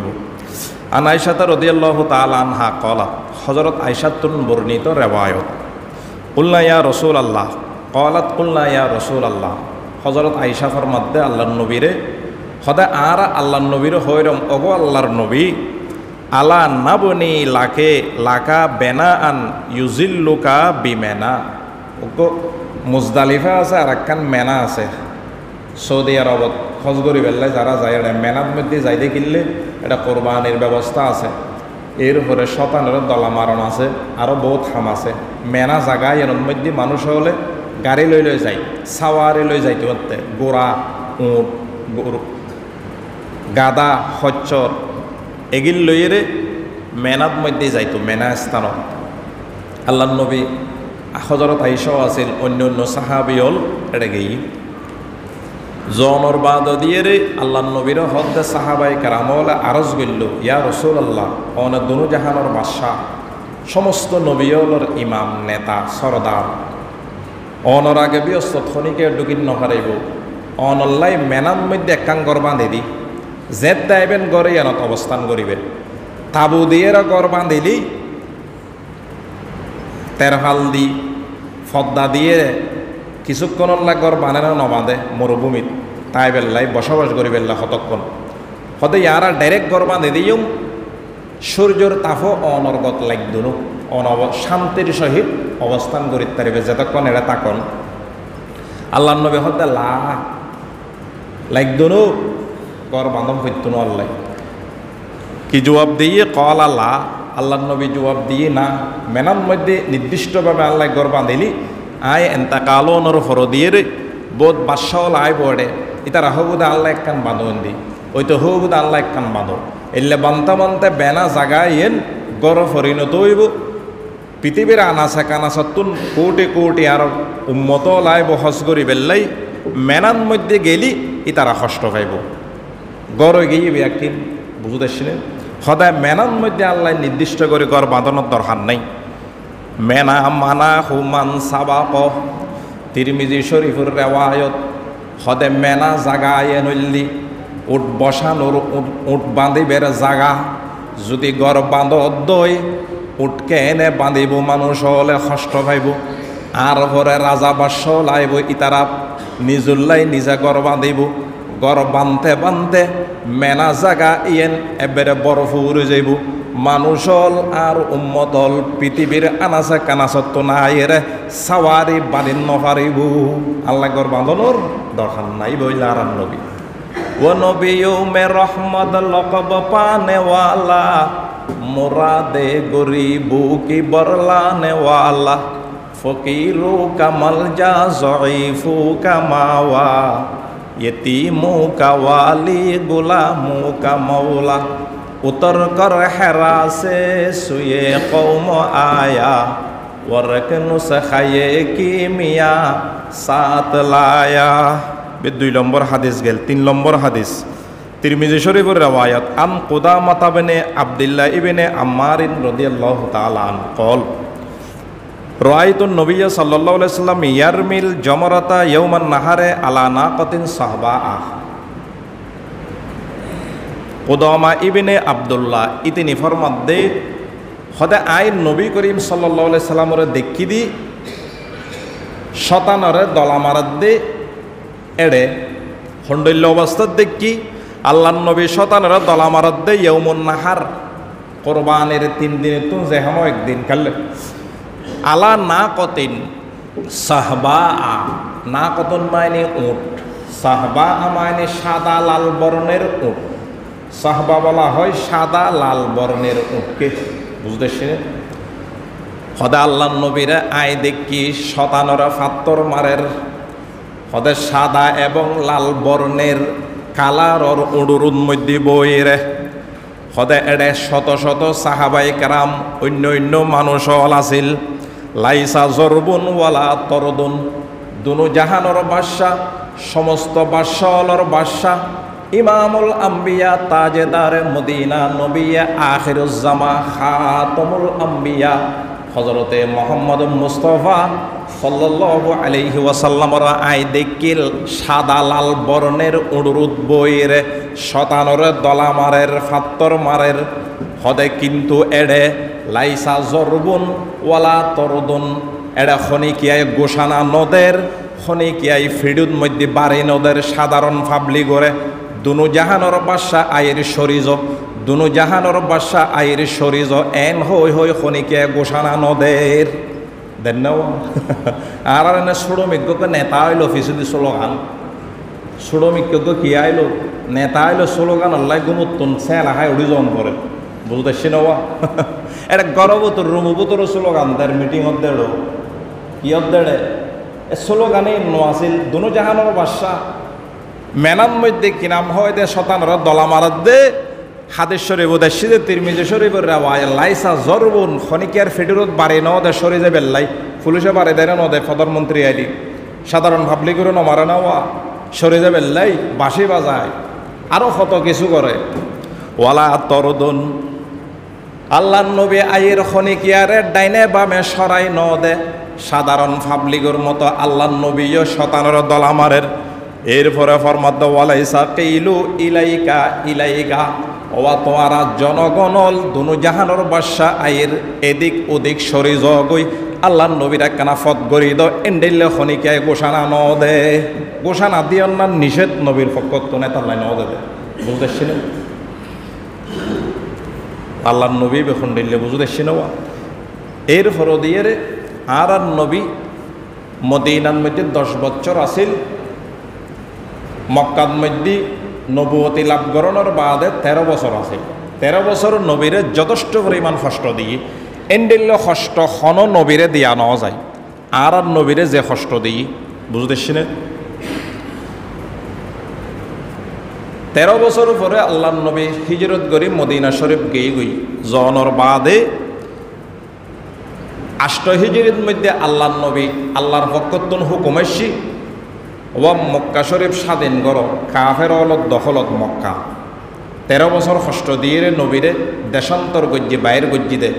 হইব। আন আয়েশা রাদিয়াল্লাহু তাআলা আনহা ক্বালাত, হযরত আয়েশা তুন বর্ণিত রিওয়ায়াত, কুলনা ইয়া রাসূলুল্লাহ, ক্বালাত কুলনা ইয়া রাসূলুল্লাহ, হযরত আয়েশা ফরমাতে আল্লাহর নবীরে খোদা আর আল্লাহর নবীর হইরম ওগো আল্লাহর নবী, আলা নাবনি লাকে লাকা বেনা আন ইউজিল্লুকা বিমেনা। ওগো মুজদালিফা আছে আর একখান মেনা আছে সৌদি আরবত খোঁজ করি বেল্লায় যারা যায় এটা মেনার মধ্যে যাইতে কিনলে এটা কোরবানির ব্যবস্থা আছে। এর উপরে শতানের দলা মারণ আছে, আরও বহুত খাম আছে। মেনা জায়গায় এর মধ্যে মানুষ হলে গাড়ি লই যায়, সাওয়ারি লই যাইতে পারতে, গোড়া উঁট গরু গাদা খচ্চর এগিল লইয়েরে মেনাত মধ্যে যাইতো, মেনা স্থানত। আল্লাহ নবী হযরত আয়েশাও আছিল, অন্য অন্য সাহাবিয়ল এটা গেই জনর বাদ দিয়ে রে আল্লাহ নবীর হদ্দে সাহাবাই কারামলে আরজ গইল, ইয়া রাসূলুল্লাহ, অনে দুনু জাহানোর বাদশাহ, সমস্ত নবীয়লর ইমাম নেতা সরদার, অনর আগে ব্যস্ত থনিকে ডুকিন নহারাইব, অনল্লাই মেনার মধ্যে একখান গর বাঁধে দি জেদ দাইবেন গড়ে এনত অবস্থান করিবেন। তাবু দিয়ে গড় বাঁধিলি তেরফাল দি ফদ্দা দিয়ে কিছুক্ষণ গড় বাঁধে না নবাঁধে মরুভূমিত, তাই বেল্লাই বসবাস করি বেল্লা কতক্ষণ হতে ইয়ারা ডাইরেক্ট গড় বাঁধে দিও সূর্যর তাফও অনর্গত লাগদুনু শান্তির সহিত অবস্থান করিতে পারিবে যতক্ষণ এটা তাকন। আল্লাহ নবী হতে লাগদুনু গড় বাঁধন হইতুন আল্লাহ কি জবাব দিয়ে কল আল্লাহ, আল্লাহ নবী জবাব দিয়ে না, মেনার মধ্যে নির্দিষ্টভাবে আল্লাহ গড় বাঁধিলি আয় এন্তা কালো নর ফর দিয়ে রে বোধ বাদশাহল আয় পড়ে ইতারা হবুদা আল্লাহ একখান বাঁধন দি, ওই তো হবুদা আল্লাহ একখান বাঁধো এলে বানতে বানতে বেনা জাগায় এন গড় পরিণত হইব। পৃথিবীর আনাসা কানাসাতুন কোটি কোটি আর উম্মত লাই বহস করি বেল্লাই মেনার মধ্যে গেলি ইতারা কষ্ট পাইব। গড়ে গিয়ে একদিন বুঝতে আসছিলেন সদায় মেনার মধ্যে আল্লাহ নির্দিষ্ট করে গড় বাঁধানোর দরকার নাই। মেনা মানা হুমান সাবাক তিরমিজি শরীফুর রেওয়ায়ত সদে মেনা জাগায় নল্লি উঠ বসানোর উঠ বাঁধিবের জাগা যদি গড় বাঁধ দই উঠকে এনে বাঁধিব মানুষ হলে কষ্ট পাইব। আর ঘরে রাজা বাস্য লাইব ইতারা নিজুল্লাই নিজে গড় বাঁধিব। গড় বাঁধতে বাঁধতে মেনা জাগা ইয়েন এবারে বরফ উড়ে যাইব। মানুষ হল আর উম্মতল পৃথিবীর আনাচে কানাচত নাই রে সাওয়ারি বাড়ির নপারিব। আল্লাহ গড় বাঁধনোর দরকার নাই বইলা আর নবী ও নবী মে রহমত লকব পানেওয়ালা মুরাদে গরিবু কি বরলানেওয়ালা ফকিরু কামাল যা জয়ীফু কামাওয়া यतीमू का वाली गुलामू का मौला उतर कर हेरा से सुए कौम आया वरकनु सखाये की मिया सात लाया। 2 নম্বর হাদিস গেল। 3 নম্বর হাদিস তিরমিজি শরীফের রওয়ায়াত আন কুদামাহ ইবনে আব্দুল্লাহ ইবনে আম্মার রাদিয়াল্লাহু তাআলা আন قال রাআইতুন নবী সাল্লাল্লাহু আলাইহি সাল্লাম ইয়ারমিল জমরাতা ইয়াউমান নাহারে আলা নাকাতিন সাহবাআ। কুদামা ইবনে আব্দুল্লাহ ইতিনি ফরমাদে হদে আইন নবী করিম সাল্লাল্লাহু আলাইহি সাল্লামরে দেখি দি শতানরে দলামারাত দে এড়ে হন্ডল্য অবস্থাত দেখি আল্লাহ নবী শতানরে দলামারাত দে ইয়াউমুন নাহার কোরবানির 3 দিনে তুন যেহাম একদিন কালে আলা না কতিন সাহবা না কতন মাইনে উট, সাহবা মাইনে সাদা লাল বর্ণের উট। সাহবা বলা হয় সাদা লাল বর্ণের উটকে, বুঝতেছি হদে আল্লাহ নবীরে আয় দেখি শতানরা ফাত্তর মারের হদে সাদা এবং লাল বর্ণের কালার ওর উড়ুর মধ্যে বইরে হদে এড়ে শত শত সাহাবাই কারাম অন্য অন্য মানুষ হল আছিল। লাইসা জরবুন ওয়ালা তরদুন দুনু জাহানোর বাদশা সমস্ত বাদশাহর বাদশা ইমামুল আম্বিয়া তাজেদার মদিনা নবিয়া আখিরুজ্জামা খাতামুল আম্বিয়া হজরতে মোহাম্মদ মুস্তফা সাল্লাল্লাহু আলাইহি ওয়াসাল্লামর আই দেখিল সাদা লাল বর্ণের উড়ুদ বইয়ের শতানর দলামারের ফাত্তর মারের হদে কিন্তু এড়ে লাইসা জরবুন ওয়ালা তরদুন এড়ে খনিকিয়ায় গোসানা নদের খনিকিয়ায় ফিডুদ মধ্যে বাড়ি নদের সাধারণ ফাবলি করে দুনু জাহানর বাদশা আয়ের শরীজ দুনু জাহানর বাদশা আয়ের শরীজ এন হই হই খনিকিয়ায় গোসানা নদের দেন আর এনে শ্রমিককে নেতা আইলো অফিসে স্লোগান শ্রমিককে কি আইলো নেতা আইলো স্লোগান আল্লাহ গুমুত্তন সেলা হাই উড়ি জন করে বুঝতে সিনেওয়া এটা গর্বতর রুমুবতর স্লোগান তার মিটিং দেড় কি দেড়ে এ স্লোগানে নোয়াছিল দুনু জাহানোর বাদশা মেনান মধ্যে কি নাম হয় দে শতানর দলা মারাত দে হাদিস শরীফ উদ্দেশ্যে তিরমিজি শরীফের রাওয়ায় লাইসা জরবুন খনিকিয়ার ফেডারত বাড়ি ন দে সরে যে বেল্লাই পুলিশে বাড়ি দেয় ন দে প্রধানমন্ত্রী আইডি সাধারণ ভাবলি করে নমারে নেওয়া সরে যে বেল্লাই বাঁশি বাজায় আরও কত কিছু করে ওয়ালা তরদুন আল্লাহ নবী আইয়ের খনিকিয়ারে ডাইনে বামে সরাই ন দে সাধারণ পাবলিকের মতো আল্লাহ নবীও শতানর দলামারের এরপরে ফরমাদ্দ ওয়ালাইসা কেইলু ইলাইকা ইলাইকা ওয়া তোয়ারা জনগণল দুনু জাহানোর বাদশা আইয়ের এদিক ওদিক সরি জগই আল্লাহ নবীরা কানা ফত গড়ি দ এন্ডেলে খনিকায় গোসানা ন দে গোসানা দিয়ে না নিষেধ নবীর ফকত নেতাল্লাই ন দে বুঝতেছিল আল্লাহ নবী বেখন দিল্লে বুঝতেছিল এরপর দিয়ে রে আর নবী মদিনার মধ্যে 10 বছর আসিল মক্কার মধ্যে নবুয়তি লাভ করানোর বাদে 13 বছর আছে 13 বছর নবীরে যথেষ্ট পরিমাণ কষ্ট দিয়ে এন্ডেল্য কষ্ট খন নবীরে দিয়া নেওয়া যায় আর নবীরে যে কষ্ট দিই বুঝতেছি না 13 বছর পরে আল্লাহ নবী হিজরত করি মদিনা শরীফ গিয়ে গই জনের বাদে 8 হিজরির মধ্যে আল্লাহ নবী আল্লাহর পক্ষতন হুকুম আসছি ও মক্কা শরীফ স্বাধীন কর কাফের অলক দখলত মক্কা 13 বছর কষ্ট দিয়ে নবীরে দেশান্তর গজ্জি বাইর গজ্জি দে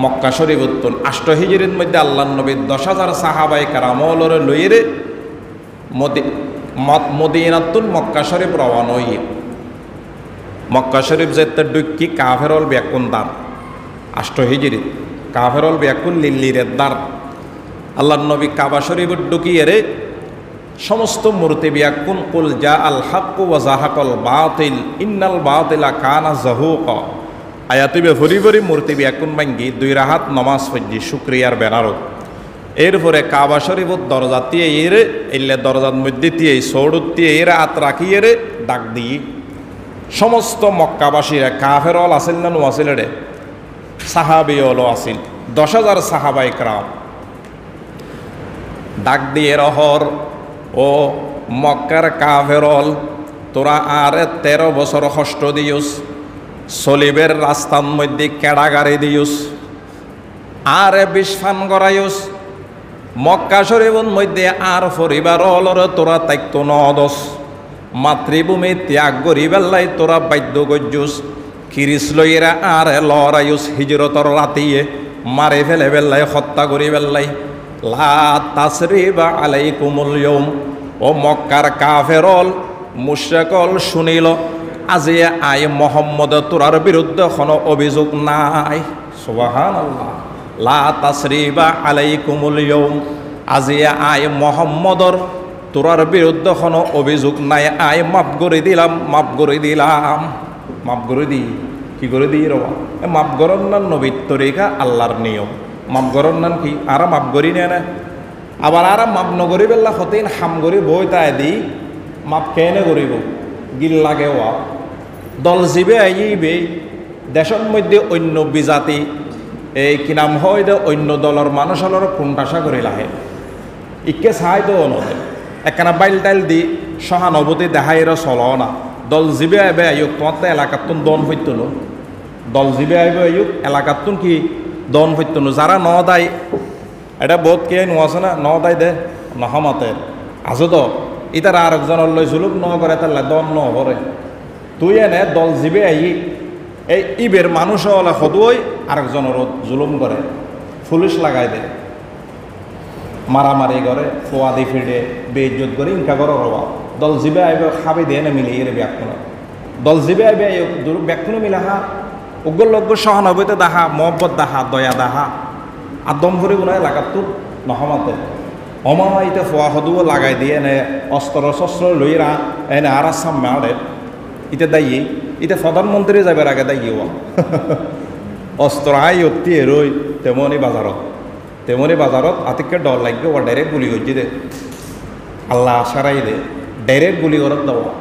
মক্কা শরীফ উত্তন 8 হিজরির মধ্যে আল্লাহ নবী 10,000 সাহাবাই কারামলরে লইরে মদিনাতুন মক্কা শরীফ রওয়ানা হইয়ে মক্কা শরীফ যেতে ডুক্কি কাফেরল ব্যাকুন দান 8 হিজরিত কাফেরল ব্যাকুন লিল্লিরের দার আল্লাহ নবী কাবা শরীফ ঢুকিয়ে রে সমস্ত মূর্তি ব্যাকুন কুল জা আল হক ওয়া জাহাকাল বাতিল ইন্নাল বাতিলা কানা যাহুকা আয়াতিবে ভরি ভরি মূর্তি ব্যাকুন ভাঙ্গি 2 রাহাত নমাজ পড়ি শুকরিয়ার ব্যানারত এরপরে কাবা শরীফত দরজা দিয়ে এরে এলে দরজার মধ্যে দিয়ে সৌড়ত দিয়ে এরা হাত রাখিয়ে রে ডাক দিয়ে সমস্ত মক্কাবাসীরা কাফেরল আসিল না নোয়াছিল রে সাহাবিওল আসিল 10,000 সাহাবাই کرام ডাক দিয়ে রহর ও মক্কার কাফেরল তোরা আর 13 বছর কষ্ট দিয়স সলিবের রাস্তার মধ্যে কেড়াগাড়ি দিয়স আর বিষফান করাইস মক্কা শরীফের মধ্যে আর পরিবার অলরে তোরা তাইতো নদস মাতৃভূমি ত্যাগ করি বেল্লাই তোরা বাধ্য গজ্জুস কিরিস লইরা আর লড়াইস হিজরতর রাতিয়ে মারে ফেলে বেল্লাই হত্যা করি বেল্লাই লা তাসরিবা আলাইকুমুল ইয়াউম ও মক্কার কাফেরল মুশরিকল শুনিল আজি আই মোহাম্মদ তোরার বিরুদ্ধে কোনো অভিযোগ নাই সুবহানাল্লাহ লা তাসরিবা আলাইকুমুল ইয়াউম আজি আই মোহাম্মদর তোরার বিরুদ্ধে কোনো অভিযোগ নাই আই মাফ করে দিলাম মাফ করে দিলাম মাফ করে দি কি করে দিই রবা মাফ করার নাম নবীর তরিকা আল্লাহর নিয়ম মাফ করার নাম কি আর মাফ করি না আবার আর মাপ নগরি বেলা হতেন হাম করি বই তাই দি মাপ কেনে করিব গিল লাগে ওয়া দল জীবে আইবে দেশের মধ্যে অন্য বিজাতি এই কি নাম হয় দে অন্য দলের মানুষ হলর কোনটাশা করে লাহে ইকে চাই তো নদে একখানা বাইল টাইল দি সহানুভূতি দেখাইর চল না দল জীবে আইবে আয়ুক তোমার তো এলাকাতুন দন হইতো দল জীবে আইবে আয়ুক এলাকাতুন কি দন হইতো যারা ন দায় এটা বহুত কে নোয়াছে না ন দায় দে নহমাতে আছো তো ইতার আর একজনের লই জুলুম ন করে তার দন ন করে তুই এনে দল জীবে আই এই ইবের মানুষ হলে সদুই আরেকজনের জুলুম করে পুলিশ লাগাই দেয়, মারামারি করে, ফোয়াদি ফিরে বেইজ্জত করে ইনকা করে রবা দল জিবে আইবে খাবে দিয়ে না মিলে এর ব্যাকুণ দল জিবে আইবে ব্যাকুণ মিলে হা উগ্র লগ্য সহানুভূতি দাহা, মহব্বত দাহা, দয়া দাহা আদম ভরে গুণায় লাগাতো নহমাতে অমাইতে ফোয়া সদুও লাগাই দিয়ে এনে অস্ত্র শস্ত্র লইরা এনে আর আসাম মারে ইতে দায়ী ইতে প্রধানমন্ত্রী যাবার আগে দায়ী অস্ত্র আই অতি এরই তেমনি বাজারত আতিকে ডর লাগবে ও ডাইরেক্ট গুলি করছি দে আল্লাহ সারাই দে ডাইরেক্ট গুলি করত দেওয়া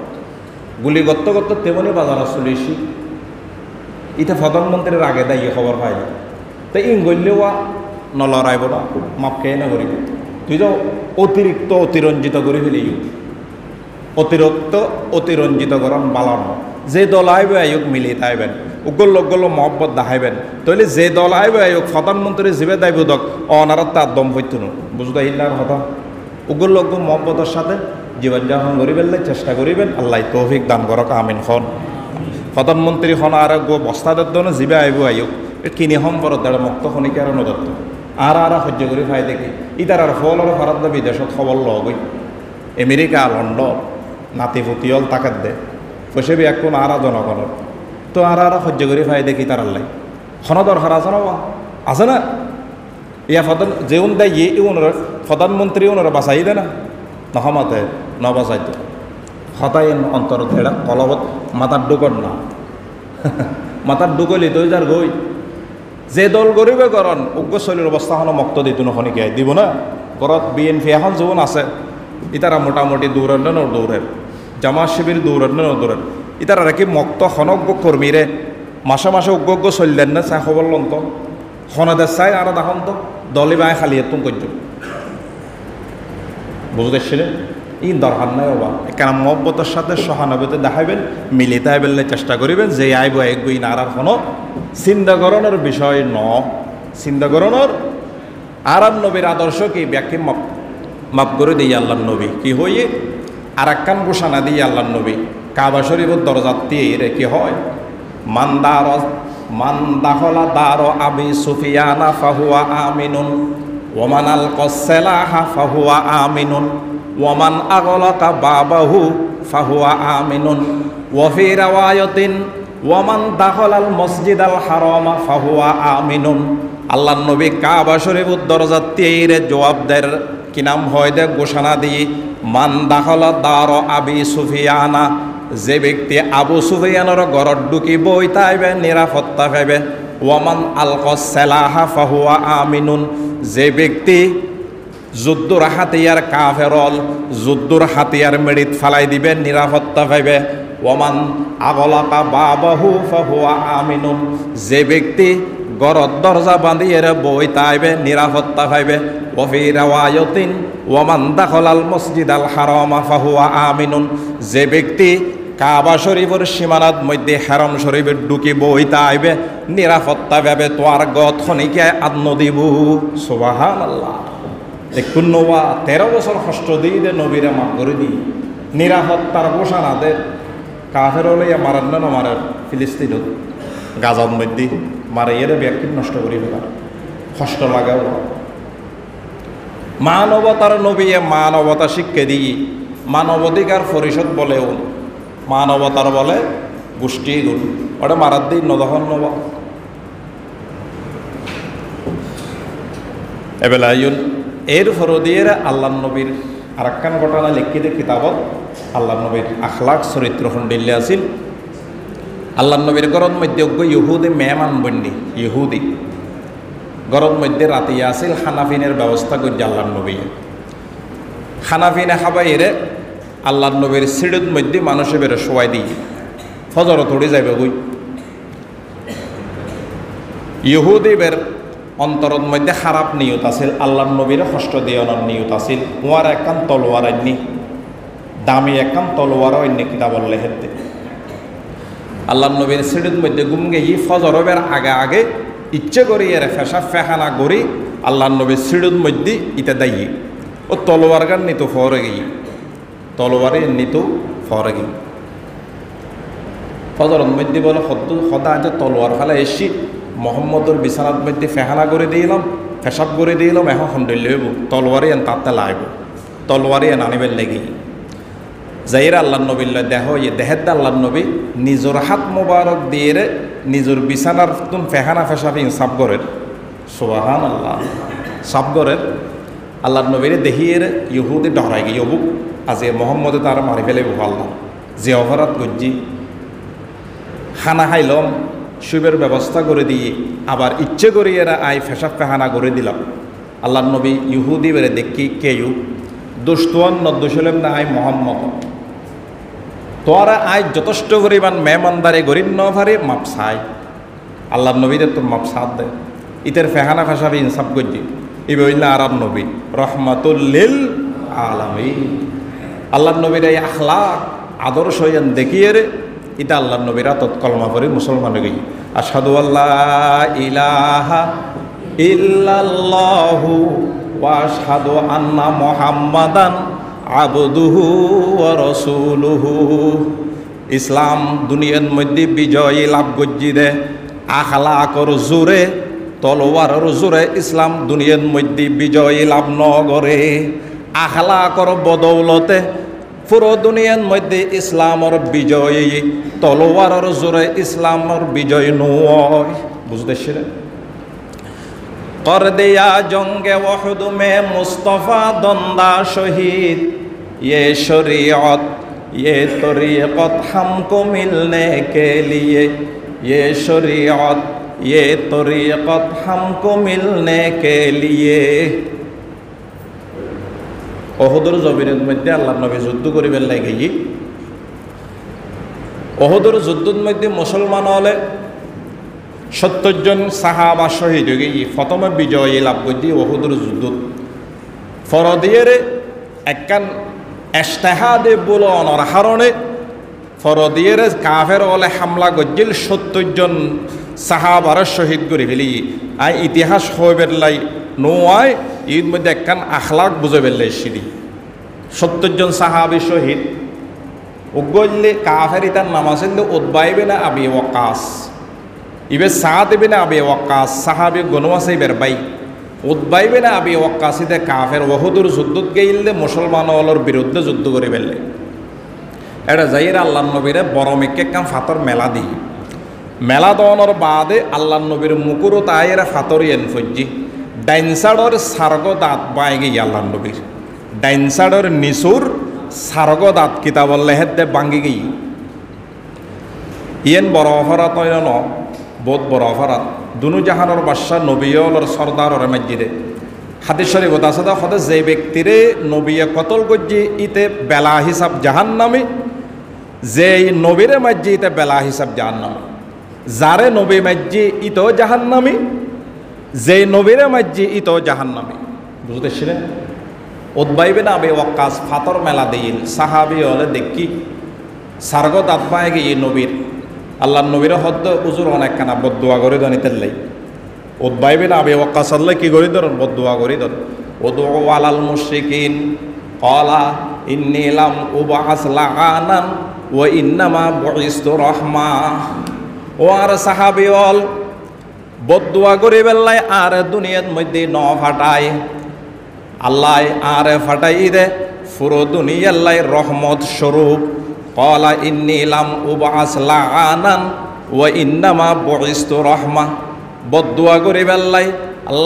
গুলি করতে করতে তেমনি বাজারত চলিছি ইতে প্রধানমন্ত্রীর আগে দায়ী খবর পাই তো ইং গল্লেও নলরাইব না মাপ খেয়ে না করিব তুই তো অতিরিক্ত অতিরঞ্জিত করে ফেলি অতিরঞ্জিত করন বালানো যে দল আইবে আয়োগ মিলি তাইবেন উগল মহব্বত দেখাইবেন তাহলে যে দল আইবে আয়োগ প্রধানমন্ত্রী জীবে দায়ব দক অনারত তার দম হইত না বুঝতে ইল্লার কথা উগল মহব্বতের সাথে জীবনযাপন করিবেন চেষ্টা করিবেন আল্লাহ তৌফিক দান করক আমিন খন প্রধানমন্ত্রী খন আর বস্তাদের দনে জীবে আইব আয়োগ কিনি সম্পরত দ্বারা মুক্ত খনিকে আর নদত্ত আর সহ্য করে ফাই দেখি ইতার আর ফল আর ভারত বিদেশত খবর লগই আমেরিকা লন্ডন নাতিপুতিয়ল তাকাত দে পয়সা বি এখন আর জনগণের তো আর সহ্য করে ফাই দেখি তার আল্লাহ খনদর হার আছে না আছে না ইয়া যেউন দেয় ইউনর প্রধানমন্ত্রী ওনারা বাঁচাই দে না নহমাতে নবাচাইতো হতাই অন্তর ধেড়া কলবত মাথার ডুকর না মাথার ডুকলি তৈ যার গই যে দল গরিবে করন উগ্র শৈলীর অবস্থা হলো মক্ত দিত নখনিকে দিব না ঘরত বিএনপি এখন যখন আছে ইতারা মোটামুটি দৌড়ের জামা শিবির দৌড়ের ইতারা রাখি মক্ত খনজ্ঞ কর্মীরে মাসে মাসে উগ্র চললেন না চাই খবর লন তো খনদের চাই আর দেখুন তো দলি বাই খালি তুম করছ বুঝতে পারছিলেন ই দরকার নাই বাবা কেন মহব্বতের সাথে সহানুভূতি দেখাইবেন মিলিতে আইবেন চেষ্টা করিবেন যে আইব একই নারার কোনো চিন্তাকরণের বিষয় চিন্তাকরণের আর নবীর আদর্শ কি ব্যাখ্যা মাপ করে দিই আল্লাহ নবী কি হইয়ে আর একখান ঘোষণা দিই আল্লাহ নবী কাবা শরীফের দরজা দিয়ে রেখে হয় মান দাখলা দার আবি সুফিয়ানা ফাহুয়া আমিনুন ওমান আল কসেলাহা ফাহুয়া আমিনুন ওমান আগলাকা বাবাহু ফাহুয়া আমিনুন ওয়াফি রাওয়ায়াতিন ওয়ামান দাখলাল মসজিদ আল হারামা ফাহুয়া আমিনুন আল্লাহ নবী কাবা শরীফের দরজা দিয়ে জবাব দেয় কি নাম হয় দে ঘোষণা দিয়ে মান দাখলা দার আবি সুফিয়ানা যে ব্যক্তি আবু সুফিয়ানের ঘরত ঢুকি বই তাইবে নিরাপত্তা পাইবে ওয়ামান আলকসেলাহা ফাহুয়া আমিনুন যে ব্যক্তি যুদ্ধর হাতিয়ার কাফেরল যুদ্ধর হাতিয়ার মেডিত ফালাই দিবে নিরাপত্তা পাইবে ওয়ামান আগলাকা বাবাহু ফাহুয়া আমিনুন যে ব্যক্তি ঘরত দরজা বাঁধিয়ে বই তাইবে নিরাপত্তা পাইবে ওয়াফি রাওয়ায়াতিন ওয়ামান দাখলাল মসজিদ আল হারামা ফাহুয়া আমিনুন যে ব্যক্তি কাবা শরীফের সীমানার মধ্যে হারাম শরীফের ঢুকি বইতে আইবে নিরাপত্তা ভাবে তোয়ার গত খনিকে আত্ম দিব সুবহানাল্লাহ দেখুন নোয়া 13 বছর কষ্ট দিই দে নবীরে মাফ করে দিই নিরাপত্তার ঘোষণা দে কাফের হলে মারার না মারার ফিলিস্তিনত গাজার মধ্যে মারে এর ব্যক্তি নষ্ট করি ফেলার কষ্ট লাগাও মানবতার নবী মানবতা শিক্ষা দিই মানবাধিকার পরিষদ বলেও মানবতার বলে গোষ্ঠী গুণ ওটা মারার দিন নদহন নব এবেলাইন এর ফরদিয়ের আল্লাহ নবীর আর একখান ঘটনা লিখিত কিতাবত আল্লাহ নবীর আখলাক চরিত্র খণ্ডিল্লে আছিল আল্লাহ নবীর ঘরের মধ্যে ইহুদি মেহমান বন্যি ইহুদি ঘরের মধ্যে রাতিয়া আছিল হানাফিনের ব্যবস্থা করছে আল্লাহ নবী হানাফিনে খাবাই এরে আল্লাহ নবীর সিঁড়ির মধ্যে মানুষে বেরো শোয়াই দিই ফজর থড়ি যাবে গই ইহুদি বের অন্তরের মধ্যে খারাপ নিয়ত আছিল আল্লাহ নবীর কষ্ট দিয়নের নিয়ত আছিল ওয়ার একখান তলোয়ার আইনি দামি একখান তলোয়ার অন্য কিতাবর লেখেতে আল্লাহ নবীর সিঁড়ির মধ্যে গুম গিয়ে ফজর বের আগে ইচ্ছে করি এর ফেসা ফেহানা করি আল্লাহ নবীর সিঁড়ির মধ্যে ইতে দায়ী ও তলোয়ার গান নিত ফরে গিয়ে তলোয়ারে নিত ফরে গিয়ে ফজরের মধ্যে বলে সদা যে তলোয়ার ফেলা এসি মোহাম্মদর বিছানার মধ্যে ফেহানা করে দিলাম পেশাব করে দিলাম এখন সৌন্দর্য হইব তলোয়ারি এন তাতে লাইব তলোয়ারি এন আনিবের লেগে যাইরা আল্লাহ নবীল্লা দেহ দেহের আল্লাহ নবী নিজের হাত মোবারক দিয়ে নিজের বিছানার তুন ফেহানা ফেসাবি সাবগরের সুবহান আল্লাহ সাবগরের আল্লাহ নবীরে দেখিয়ে ইহুদি ডরাই গিয়ে অবুক আজি মোহাম্মদে তার মারি ফেলে আল্লাহ যে অপরাধ গজ্জি খানা খাইলম শুবের ব্যবস্থা করে দিয়ে আবার ইচ্ছে করে এরা আই ফেসাব ফেহানা করে দিলাম আল্লাহ নবী ইহুদি বেড়ে দেখি কেউ দুষ্টুয়ান নদ্দুসলেম না আই মোহাম্মদ তোরা আয় যথেষ্ট পরিমাণ মেহমানদারে গরিব ন ভারে মাপ চাই আল্লাহ নবীদের তোর মাপ সাথ দেয় ইতের ফেহানা ফেসাবি ইনসাফ গজ্জি ইবইল্লা আরব নবী রহমাতুল্লিল আলামিন আল্লাহ নবীর এই আখলাক আদর্শ দেখিয়ে রে এটা আল্লাহ নবীরা তৎকলমা করে মুসলমান গই আশহাদু আল্লাহ ইলাহা ইল্লাল্লাহু ওয়া আশহাদু আন্না মুহাম্মাদান আবদুহু ওয়া রাসূলুহু ইসলাম দুনিয়ার মধ্যে বিজয় লাভ গজ্জি দে আখলাকর জোরে তলোয়ারের জোরে ইসলাম দুনিয়ার মধ্যে বিজয় লাভ নগরে আখলাকর বদৌলতে পুরো দুনিয়ার মধ্যে ইসলামর বিজয় তলোয়ারের জোরে ইসলামর বিজয় নয় বুঝতেছি कर दिया जंगे वहद में मुस्तफ़ा दंदा शहीद ये शरीयत ये तरीक़त हमको मिलने के लिए ये शरीयत ये तरीक़त हमको मिलने के लिए ওহদর জমিনের মধ্যে আল্লাহ নবী যুদ্ধ করিবেন লাগে ওহদর যুদ্ধের মধ্যে মুসলমান হলে 70 জন সাহাবা শহীদ হয়ে গিয়ে প্রথমে বিজয় লাভ করছি ওহদর যুদ্ধ ফরদিয়ের একখান এস্তেহাদে বলো অনর হারণে ফরদিয়ের কাফের হলে হামলা করছিল 70 জন সাহাবার শহীদ করে ফেলি আই ইতিহাস হইবের লাই নোয়ায় ঈদ মধ্যে একখান আখলাক বুঝে ফেললে সিঁড়ি 70 জন সাহাবি শহীদ উগল্লে কাফের ইতার নাম আছিল উদ্বাইবে না আবি ওয়াক্কাস ইবে সাদ ইবনে আবি ওয়াক্কাস সাহাবী গনো আছে ইবের ভাই উদ্বাইবে না আবি ওয়াক্কাস ইতে কাফের ওহদুর যুদ্ধত গেইলে মুসলমানদের বিরুদ্ধে যুদ্ধ করে ফেললে এটা যাইরা আল্লাহ নবীরে বড় মেকে কাম ফাতর মেলা দি মেলা দনের বাদে আল্লাহ নবীর মুকুর তাইরা ফাতরি এন ফজ্জি ডাইনসাডর সার্গ দাঁত বাই গিয়ে আল্লাহ নবীর ডাইনসাডর নিসুর সার্গ দাঁত কিতাব লেহেদে ভাঙ্গি গিয়ে ইয়েন বড় অপরাধ ন বহুত বড় অপরাধ দুনু জাহানোর বাদশাহ নবীর সর্দারের মসজিদে হাদিস শরীফ আছে হতে যে ব্যক্তিরে নবীয়ে কতল গজ্জি ইতে বেলা হিসাব জাহান্নামী যে নবীরে মসজি ইতে বেলা হিসাব জাহান্নামী যারে নবী মসজি ইতো জাহান্নামী যে নবীরে মসজি ইতো জাহান্নামী বুঝতেছিলেন উদ্বাইবে না আবি ওয়াক্কাস ফাতর মেলা দিল সাহাবি হলে দেখি সার্গ দাঁতবায় গিয়ে নবীর আল্লাহ নবীর হদ্দ উজুর অনেকখানা বদুয়া করে দনিতের লাই উদ্বাইবে না আবি ওয়াক্কাস আল্লাহ কি করি ধর বদুয়া করি ধর উদু আলাল মুশরিকিন ক্বালা ইন্নী লাম উবআস লাআনান ওয়া ইন্নামা বুইসতু রাহমা ও আর সাহাবী হল বদুয়া করে বেল্লাই আর দুনিয়ার মধ্যে ন ফাটায় আল্লাহ আর ফাটাই দে পুরো দুনিয়াল্লাই রহমত স্বরূপ ক্বালা ইন্নী লাম উবআস লাআনান ওয়া ইন্নামা বুইসতু রাহমা বদুয়া করে বেল্লাই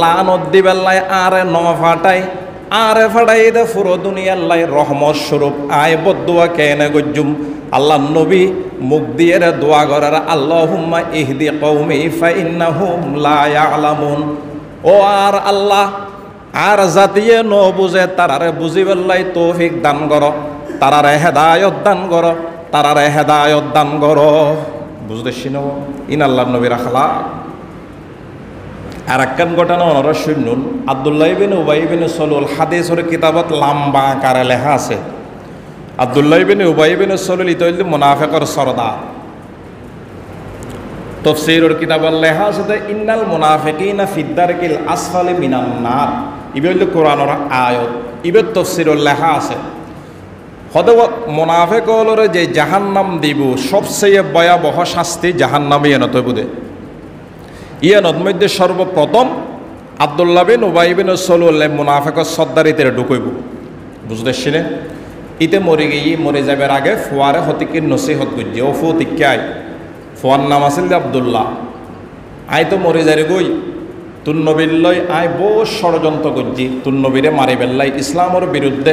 লানত দি বেল্লাই আর ন ফাটাই আর ফাটাই দে পুরো দুনিয়াল্লাই রহমত স্বরূপ আয় বদুয়া কেনে গজ্জুম আল্লাহ নবী মুখ দিয়ে দোয়া করার আল্লাহুম্মা ইহদি কওমি ফাইন্নাহুম লা ইয়ালামুন ও আর আল্লাহ আর জাতিয়ে ন বুঝে তারারে বুঝিবেলাই তৌফিক দান করো তারারে হেদায়ত দান করো তারারে হেদায়ত দান করো বুঝতেছি না ইন আল্লাহ নবীর আখলাক আর একখান ঘটনা ওনারা শুনুন আব্দুল্লাহ ইবনে উবাই ইবনে সলুল হাদিসের কিতাবত লম্বা আকারে লেখা আছে আব্দুল্লাহ ইবনে উবাই ইবনে সলুল ইতইল মুনাফিকর সরদার তাফসীরের কিতাবত লেখা আছে ইন্নাল মুনাফিকিনা ফিদ্দারকিল আসফালি মিনান নার ইবে হইল কোরআনের আয়াত ইবে তাফসীরের লেখা আছে হদ মুনাফিকলরে যে জাহান্নাম দিব সবচেয়ে ভয়াবহ শাস্তি জাহান্নামে এনত বুদে ইয়ানোর মধ্যে সর্বপ্রথম আব্দুল্লাহ বিন উবাই বিন সলুল মুনাফিকর সর্দারিতে ঢুকইব বুঝতেছি না ইতে মরে গিয়ে মরে যাবার আগে ফুয়ারে হতিকে নসিহত করছে ও ফু তিক্কাই ফুয়ার নাম আছিল আব্দুল্লাহ আই তো মরে যারে গই তুন নবীর লই আই বহু ষড়যন্ত্র করছি তুন নবীরে মারি বেল্লাই ইসলামের বিরুদ্ধে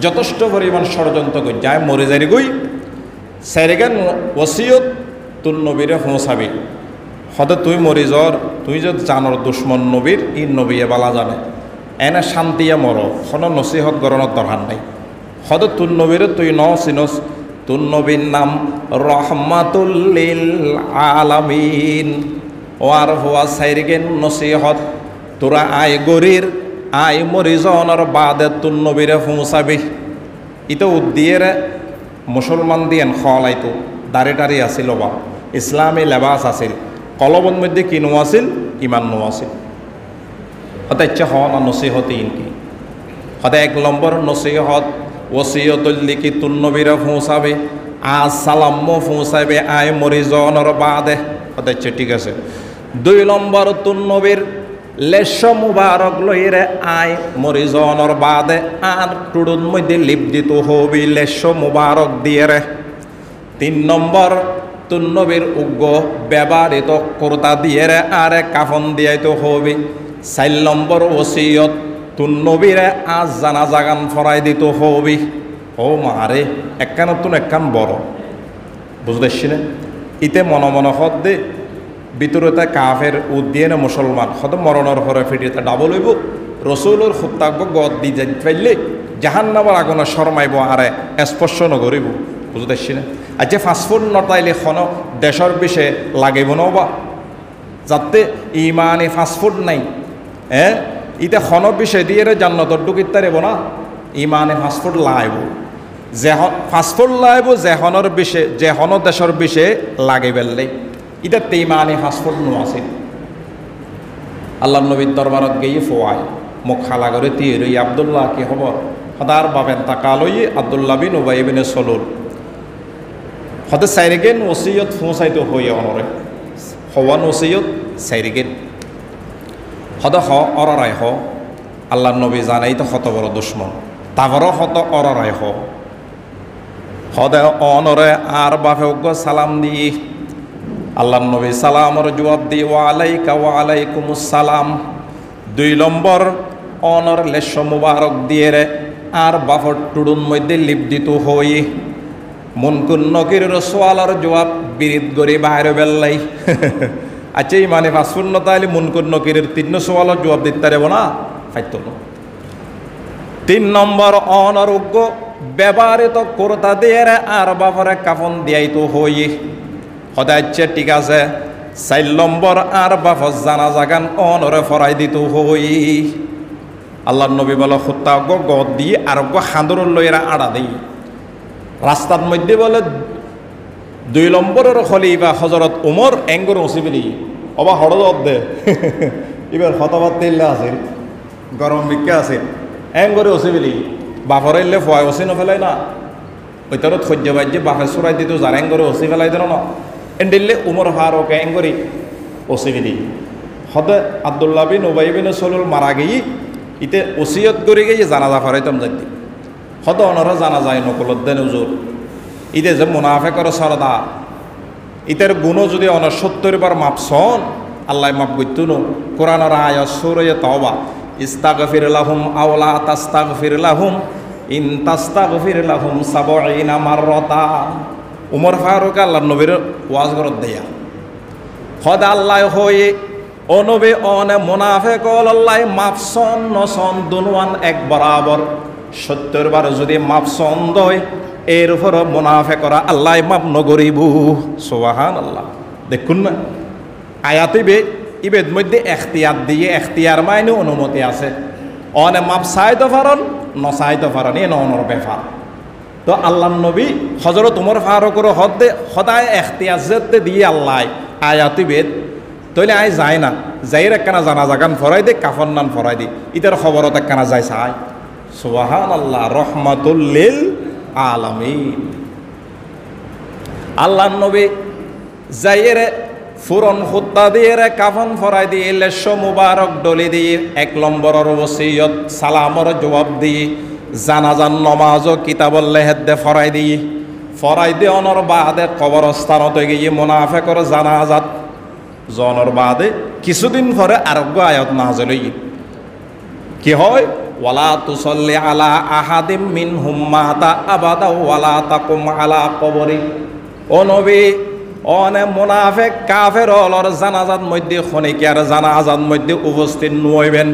যথেষ্ট পরিমাণ ষড়যন্ত্র করছি আই মরে যারে গই সেরেগান ওসিয়ত তুন নবীরে পৌঁছাবি হতে তুই মরি জ্বর তুই যদি জানর দুশ্মন নবীর ই নবী বালা জানে এনে শান্তিয়ে মর কোনো নসিহত গরণের দরকার নাই হতে তুন নবীরে তুই ন চিনস তুন নবীর নাম রহমাতুল্লিল আলামিন ও আর হওয়া সাইরিগেন নসিহত তোরা আয় গরির আয় মরিজনের বাদে তুন নবীরে পৌঁছাবি ইতো উদ্দিয়ের মুসলমান দিয়েন খলাইতো দাড়ি টাড়ি আছিল বা ইসলামী লেবাস আছিল কলবন মধ্যে কিনো আছিল ইমান নো আছিল হতে ইচ্ছা হওয়া না নসিহতি ইনকি হতে 1 নম্বর নসিহত ওসিয়তুল লিখি তুন নবীরে পৌঁছাবে আসসালামও পৌঁছাবে আয় মরিজনের বাদে হতে ইচ্ছা ঠিক আছে 2 নম্বর তুন নবীর লেশ মুবারক লইরে আয় মরিজনের বাদে আর টুডুর মধ্যে লিপ দিত হবি লেশ মুবারক দিয়ে রে 3 নম্বর তুন নবীর উগ্র ব্যবহৃত কর্তা দিয়ে রে আরে কাফন দিয়াইতো হবি 4 নম্বর ওসিয়ত তুন নবীরে আজ জানাজা গান ফরাই দিত হবি ও মারে একখান তুন একখান বড় বুঝতেছি না ইতে মন মন হদ দে ভিতরতে কাফের উদ্দিয়ে না মুসলমান হয়তো মরণের পরে ফিটিতে ডাবল হইব রসুলের খুত্তাক গদ দি যাই পাইলে জাহান্নামের আগুনে শরমাইব আরে স্পর্শ নকরিব বুঝতেছি না আচ্ছা ফাস্টফুড নটাইলে খন দেশের বিষে লাগিব নবা যাতে ইমানে ফাস্টফুড নাই হ্যাঁ ইতে খন বিষয় দিয়ে জান্নাতর ঢুকিতে পারিব না ইমানে ফাস্টফুড লাইব যে ফাস্টফুড লাইব যেহনের বিষে যেহন দেশের বিষে লাগে বেললে ইটা তেইমানে ফাস্টফুড নো আছে আল্লাহ নবীর দরবারত গিয়ে ফোয়ায় মুখ খালা করে তিয়ে আব্দুল্লাহ কি খবর সদার বাবেন তাকালই আব্দুল্লাহ বিন উবাই বিন সলুল হতে সাইরিগেন ওসিয়ত পৌঁছাইতো হই অনরে হওয়ান ওসিয়ত সাইরিগেন হদ হ অরাই হ আল্লাহ নবী জানাই তো হত বড় দুশ্মন তাগর হত অরাই হ হদে অনরে আর বাপে সালাম দিয়ে আল্লাহ নবী সালামর জবাব দিয়ে ওয়ালাইকা ওয়ালাইকুমুস সালাম 2 নম্বর অনর লেশ মুবারক দিয়ে রে আর বাফর টুডুন মধ্যে লিপ দিত হই মুনকুন নকির সোয়ালার জবাব বিরিত গরি বাইরে বেল্লাই আচ্ছা মানে ফাঁসফুন্ন তাইলে মুনকুন নকিরের 3 সোয়ালার জবাব দিতে পারব না ফাইতো না 3 নম্বর অনারোগ্য ব্যবহৃত কর্তা দিয়ে রে আর বাফরে কাফন দিয়াইতো হই সদাচ্ছা ঠিক আছে 4 নম্বর আর বাফর জানাজা গান অনরে ফরাই দিত হই আল্লাহ নবী বলে খুত্তা গদ দিয়ে আর হাঁদর লইরা আড়া দেই রাস্তার মধ্যে বলে 2 নম্বরের খলিফা হযরত উমর এঙ্গর ওসিবিলি অবা হড়দ দে এবার হতবাদ তেল্লা আছে গরম বিক্কা আছে এঙ্গরে ওসিবিলি বাফর এলে ফয় ওসি নফেলাই না ওইটারও সহ্য বাজ্যে বাফে চুরাই দিত যার এঙ্গরে ওসি ফেলাই দিল না এন্ডিলে উমর ফারুক এঙ্গরি ওসিবিলি হতে আব্দুল্লাহ বিন উবাই বিন সলুল মারা গিয়ে ইতে ওসিয়ত করে গিয়ে জানাজা ফরাইতাম যাইতে হত অনরা জানা যায় নকলত দেন উজুর ইতে যে মুনাফেকর সরদা ইতের গুণ যদি অনর 70 বার মাপছন আল্লাহ মাপ গইতো নো কোরআনের আয়াত সূরা তাওবা ইস্তাগফির লাহুম আও লা তাস্তাগফির লাহুম ইন তাস্তাগফির লাহুম 70 মাররাতা উমর ফারুক আল্লাহ নবীর ওয়াজ করত দেয়া হদ আল্লাহ হয়ে ও নবী অনে মুনাফিক আল্লাহ মাপছন নসন দুনওয়ান এক বরাবর 70 বার যদি মাপছন দয় এর উপর মুনাফিকরা আল্লাহ মাপ নগরিব সুবহানাল্লাহ দেখুন না আয়াতে ইবেদ মধ্যে এখতিয়ার দিয়ে এখতিয়ার মাইনে অনুমতি আছে অনে মাপ চাইতে পারন নচাইতে পারন এ নর ব্যাপার তো আল্লাহ নবী হযরত উমর ফারুকের হদে সদায় এখতিয়ার যেতে দিয়ে আল্লাহ আয়াতে বেদ তইলে আই যায় না যাইর একখানা জানাজা গান ফরাই দে কাফন নান ফরাই দি ইতার খবরত একখানা যায় চাই সুবহানাল্লাহ রহমাতুল লিল আলামিন আল্লাহ নবী যাইরে ফুরন খুত্তা দিয়ে রে কাফন ফরাই দিয়ে লেশ মুবারক ডলি দিয়ে 1 নম্বরের ওসিয়ত সালামর জবাব দিয়ে জানাজান নমাজ কিতাবল লেহেদে ফরাই দিয়ে অনর বাদে কবরস্থানত গিয়ে মুনাফিকর জানাজাত জনর বাদে কিছুদিন পরে আরোগ্য আয়াত নাযিল হই কি হয় ওয়ালা তুসাল্লি আলা আহাদিম মিনহুম মাতা আবাদা ওয়ালা তাকুম আলা কবরি ও নবী অনে মুনাফিক কাফের অলর জানাজাত মধ্যে খনিকার জানাজাত মধ্যে উপস্থিত নইবেন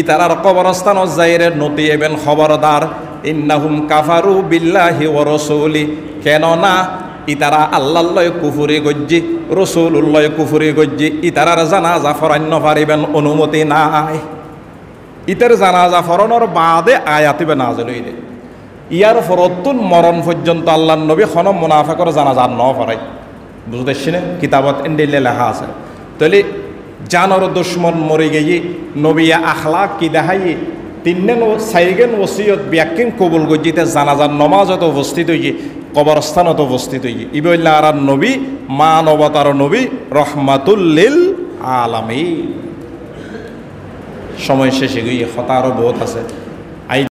ইতারার কবরস্থান যাইরে নতিয়েবেন খবরদার ইন্নাহুম কাফারু বিল্লাহি ওয়া রাসূলি কেন না ইতারা আল্লাহর লয় কুফরি গজ্জি রাসূলুল্লাহ কুফরি গজ্জি ইতারার জানাজা ফরান্য পারিবেন অনুমতি নাই ইতার জানাজা ফরানোর বাদে আয়াতিবে নাযিল হইলে ইয়ার ফরতুন মরণ পর্যন্ত আল্লাহর নবী খন মুনাফিকর জানাজা ন ফরাই বুঝতেছি না কিতাবত এন্ডিলে লেখা আছে তাহলে জানর দুশ্মন মরে গিয়ে নবিয়া আখলাক কি দেখাই তিনদিন সাইগেন ওসিয়ত ব্যাকিং কবুল গজিতে জানাজার নমাজত উপস্থিত হয়ে কবরস্থানত উপস্থিত হয়ে ইবল্লা আর নবী মানবতার নবী রহমাতুল্লিল আলামিন সময় শেষে গিয়ে হতারও বহুত আছে।